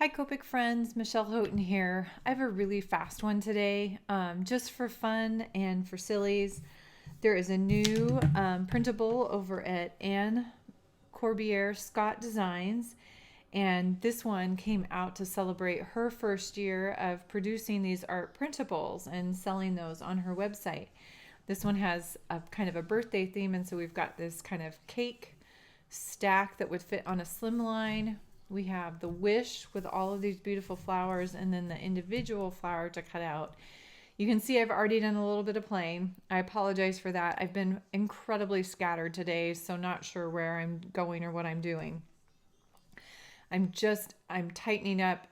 Hi Copic friends, Michelle Houghton here. I have a really fast one today, just for fun and for sillies. There is a new printable over at Ann Corbiere-Scott Designs, and this one came out to celebrate her first year of producing these art printables and selling those on her website. This one has a kind of a birthday theme, and so we've got this kind of cake stack that would fit on a slimline. We have the wish with all of these beautiful flowers and then the individual flower to cut out. You can see I've already done a little bit of playing. I apologize for that. I've been incredibly scattered today, so not sure where I'm going or what I'm doing. I'm tightening up.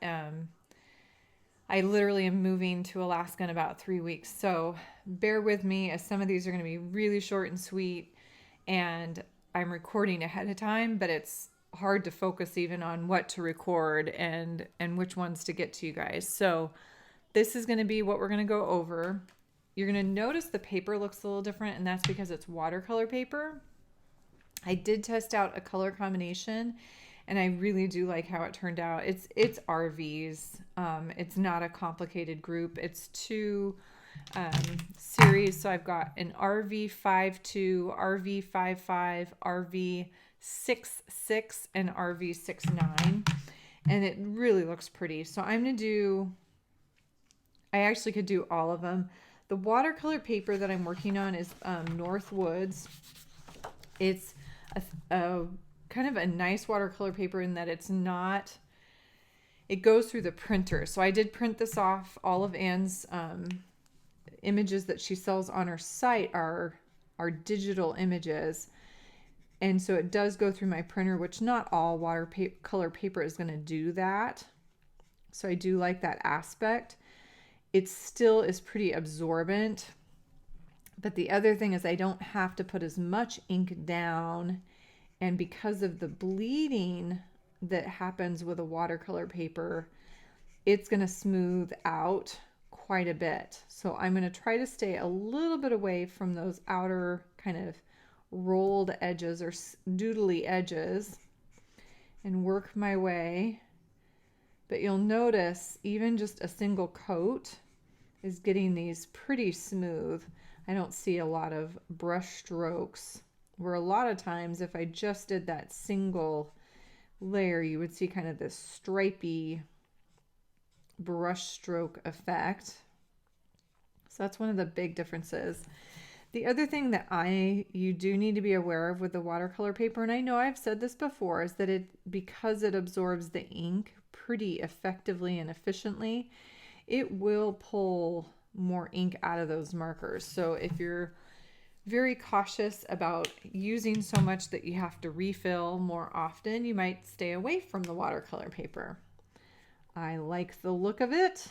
I literally am moving to Alaska in about 3 weeks, so bear with me as some of these are going to be really short and sweet, and I'm recording ahead of time, but it's hard to focus even on what to record and which ones to get to you guys. So this is going to be what we're going to go over. You're going to notice the paper looks a little different, and that's because it's watercolor paper. I did test out a color combination, and I really do like how it turned out. It's RVs. It's not a complicated group. It's two series. So I've got an RV52, RV55, RV66, and RV69, and it really looks pretty. So I actually could do all of them. The watercolor paper that I'm working on is Northwoods. It's a kind of a nice watercolor paper in that it goes through the printer. So I did print this off. All of Ann's images that she sells on her site are digital images. And so it does go through my printer, which not all watercolor paper is going to do that. So I do like that aspect. It still is pretty absorbent. But the other thing is I don't have to put as much ink down. And because of the bleeding that happens with a watercolor paper, it's going to smooth out quite a bit. So I'm going to try to stay a little bit away from those outer kind of rolled edges or doodly edges and work my way. But you'll notice even just a single coat is getting these pretty smooth. I don't see a lot of brush strokes, where a lot of times if I just did that single layer, you would see kind of this stripy brush stroke effect. So that's one of the big differences. The other thing that you do need to be aware of with the watercolor paper, and I know I've said this before, is that because it absorbs the ink pretty effectively and efficiently, it will pull more ink out of those markers. So if you're very cautious about using so much that you have to refill more often, you might stay away from the watercolor paper. I like the look of it,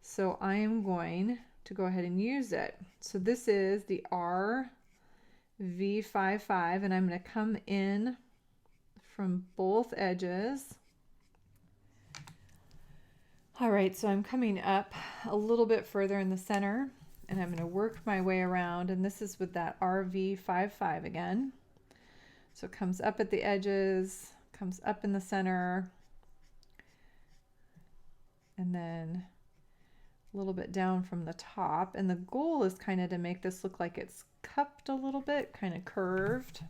so I am going to go ahead and use it. So this is the RV55, and I'm going to come in from both edges. All right, so I'm coming up a little bit further in the center, and I'm going to work my way around, and this is with that RV55 again. So it comes up at the edges, comes up in the center, and then a little bit down from the top. And the goal is kind of to make this look like it's cupped a little bit, kind of curved.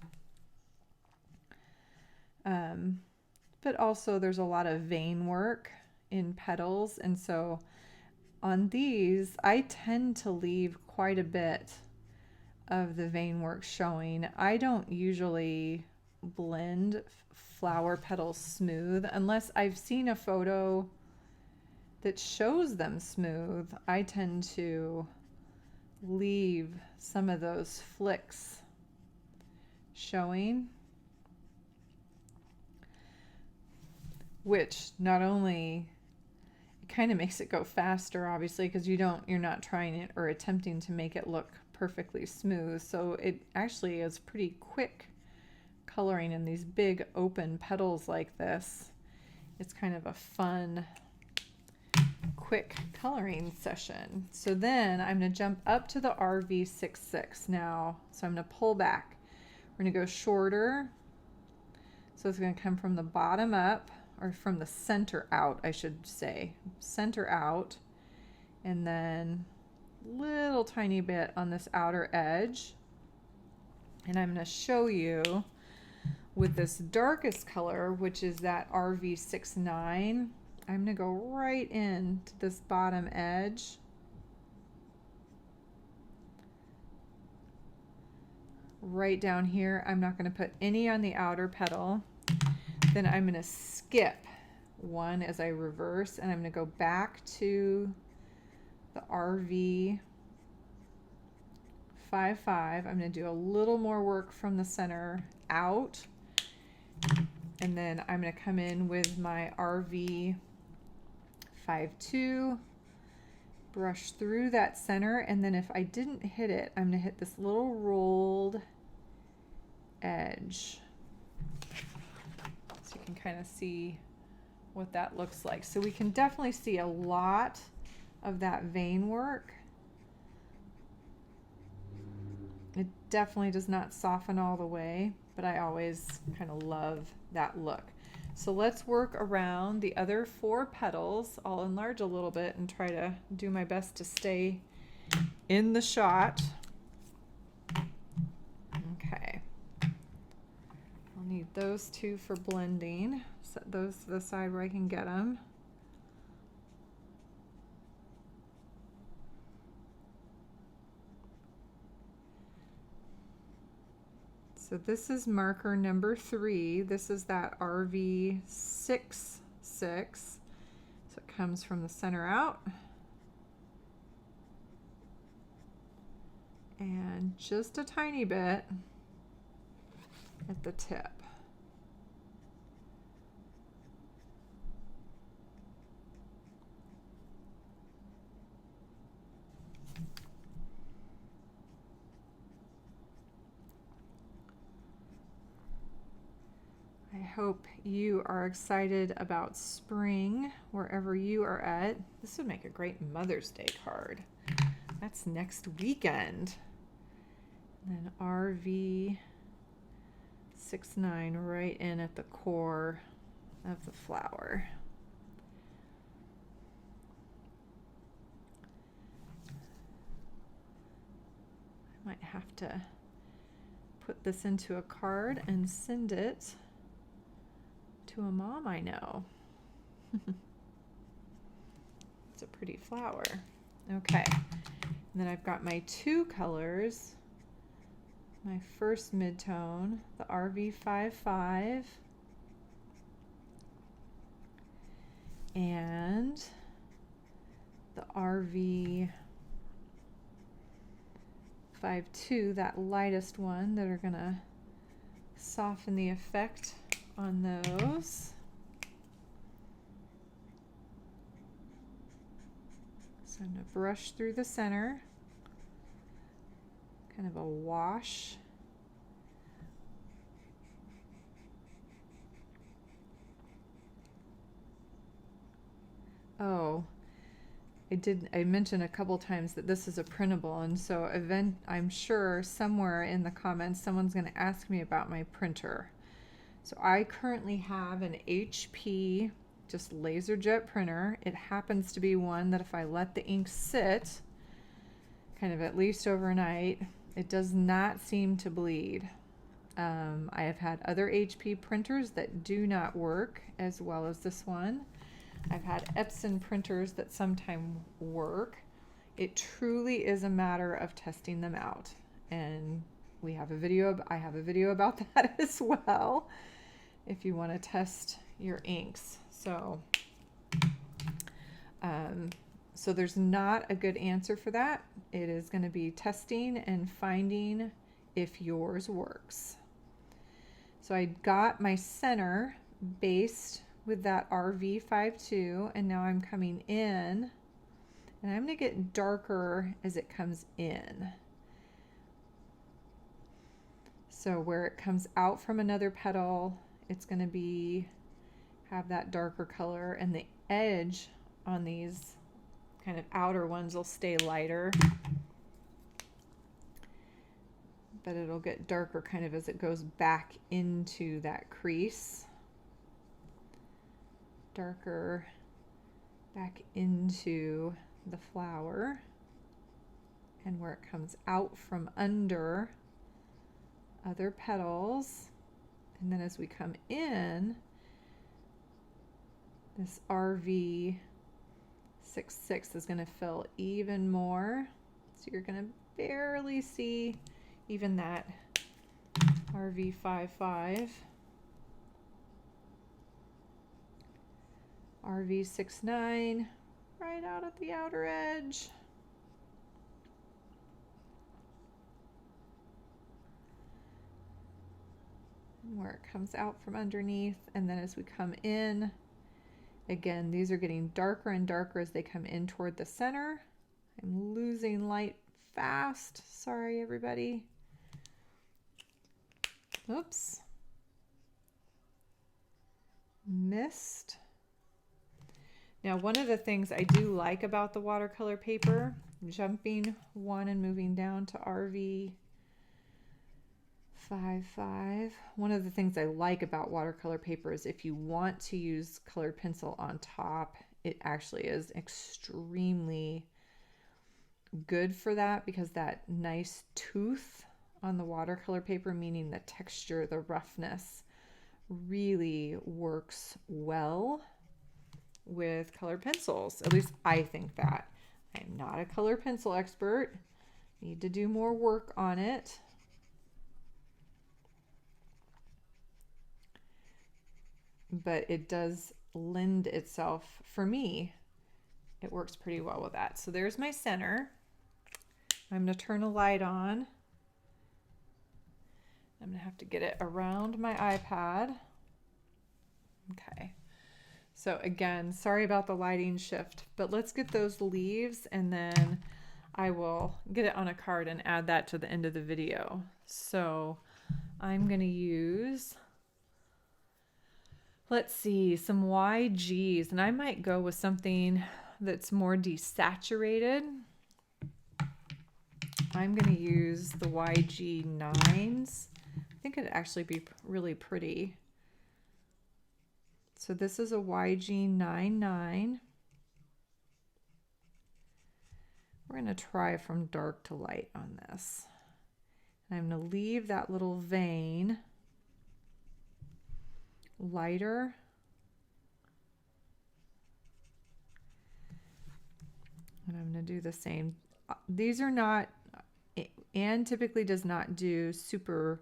But also there's a lot of vein work in petals, and so on these I tend to leave quite a bit of the vein work showing. I don't usually blend flower petals smooth unless I've seen a photo that shows them smooth. I tend to leave some of those flicks showing, which not only kind of makes it go faster, obviously, because you're not trying it or attempting to make it look perfectly smooth. So it actually is pretty quick coloring in these big open petals like this. It's kind of a fun, quick coloring session. So then I'm going to jump up to the RV66 now. So I'm going to pull back. We're going to go shorter. So it's going to come from the bottom up. or from the center out, I should say. Center out, and then little tiny bit on this outer edge. And I'm going to show you with this darkest color, which is that RV69, I'm going to go right into this bottom edge. Right down here. I'm not going to put any on the outer petal. Then I'm going to skip one as I reverse, and I'm going to go back to the RV 55. I'm going to do a little more work from the center out, and then I'm going to come in with my RV 52, brush through that center, and then if I didn't hit it, I'm going to hit this little rolled edge, so you can kind of see what that looks like. So we can definitely see a lot of that vein work. It definitely does not soften all the way, but I always kind of love that look. So let's work around the other 4 petals. I'll enlarge a little bit and try to do my best to stay in the shot. Okay. I'll need those 2 for blending. Set those to the side where I can get them. So this is marker number 3. This is that RV66. So it comes from the center out. And just a tiny bit at the tip. I hope you are excited about spring wherever you are at. This would make a great Mother's Day card. That's next weekend. And then RV69 right in at the core of the flower. I might have to put this into a card and send it to a mom I know. It's a pretty flower. Okay, and then I've got my 2 colors. My first mid-tone, the RV55, and the RV52, that lightest one, that are gonna soften the effect on those. So I'm going to brush through the center, kind of a wash. Oh, I mentioned a couple times that this is a printable, and so I'm sure somewhere in the comments someone's going to ask me about my printer. So I currently have an HP just laser jet printer. It happens to be one that if I let the ink sit kind of at least overnight, it does not seem to bleed. I have had other HP printers that do not work as well as this one. I've had Epson printers that sometimes work. It truly is a matter of testing them out, and I have a video about that as well if you want to test your inks. So so there's not a good answer for that. It is going to be testing and finding if yours works. So I got my center based with that RV52, and now I'm coming in, and I'm going to get darker as it comes in. So where it comes out from another petal, it's going to have that darker color, and the edge on these kind of outer ones will stay lighter, but it'll get darker kind of as it goes back into that crease. darker back into the flower and where it comes out from under other petals. And then as we come in, this RV 66 is going to fill even more. So you're going to barely see even that RV 55. RV 69 right out at the outer edge. And where it comes out from underneath, and then as we come in, again, these are getting darker and darker as they come in toward the center. I'm losing light fast. Sorry, everybody. Oops. Missed. Now, one of the things I do like about the watercolor paper, jumping one and moving down to RV 55. One of the things I like about watercolor paper is if you want to use colored pencil on top, it actually is extremely good for that, because that nice tooth on the watercolor paper, meaning the texture, the roughness, really works well with colored pencils. At least I think that. I'm not a color pencil expert. Need to do more work on it. But it does lend itself, for me, it works pretty well with that. So there's my center. I'm going to turn a light on. I'm going to have to get it around my iPad. Okay. So again, sorry about the lighting shift, but let's get those leaves and then I will get it on a card and add that to the end of the video. So I'm going to use, let's see, some YGs, and I might go with something that's more desaturated. I'm going to use the YG 9s. I think it'd actually be really pretty. So this is a YG 99. We're going to try from dark to light on this. And I'm going to leave that little vein lighter. And I'm going to do the same. These are not, Anne typically does not do super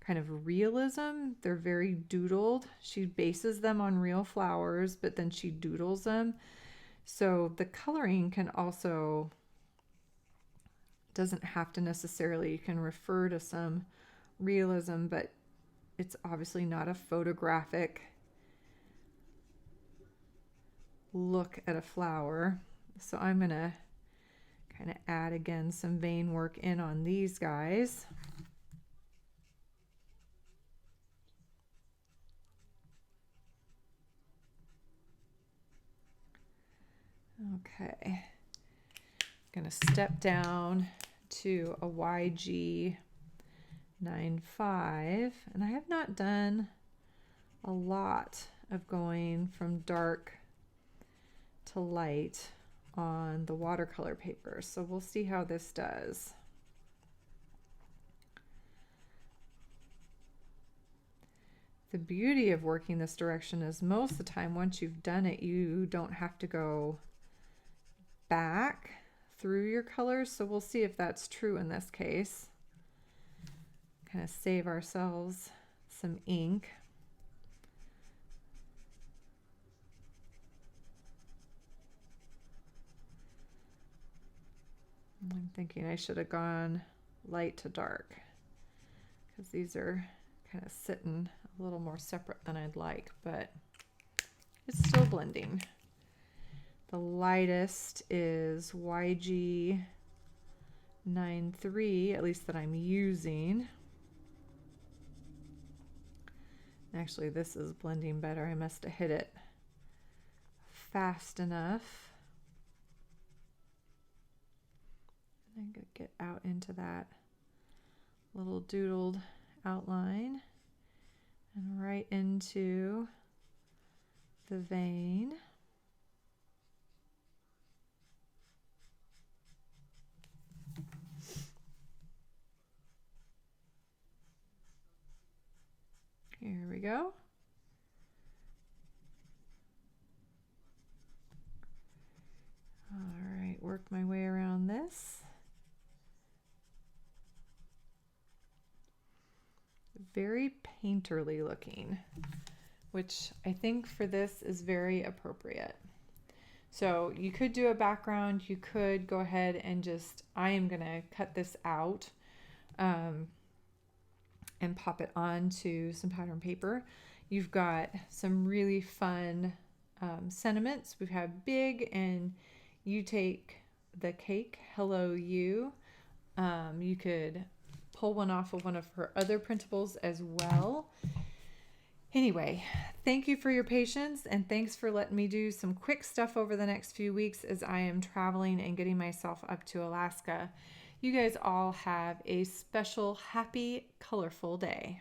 kind of realism. They're very doodled. She bases them on real flowers, but then she doodles them. So the coloring can also, doesn't have to necessarily, you can refer to some realism, but it's obviously not a photographic look at a flower. So I'm going to kind of add again some vein work in on these guys. Okay, I'm going to step down to a YG 95, and I have not done a lot of going from dark to light on the watercolor paper, so we'll see how this does. The beauty of working this direction is most of the time once you've done it, you don't have to go back through your colors, so we'll see if that's true in this case. Kind of save ourselves some ink. I'm thinking I should have gone light to dark because these are kind of sitting a little more separate than I'd like, but it's still blending. The lightest is YG 93, at least that I'm using. Actually, this is blending better. I must have hit it fast enough. And then get out into that little doodled outline and right into the vein. Here we go. All right, work my way around this. Very painterly looking, which I think for this is very appropriate. So you could do a background, you could go ahead and just, I am gonna cut this out and pop it onto some pattern paper. You've got some really fun sentiments. We've had big, and you take the cake, hello you. You could pull one off of one of her other printables as well. Anyway, thank you for your patience, and thanks for letting me do some quick stuff over the next few weeks as I am traveling and getting myself up to Alaska. You guys all have a special, happy, colorful day.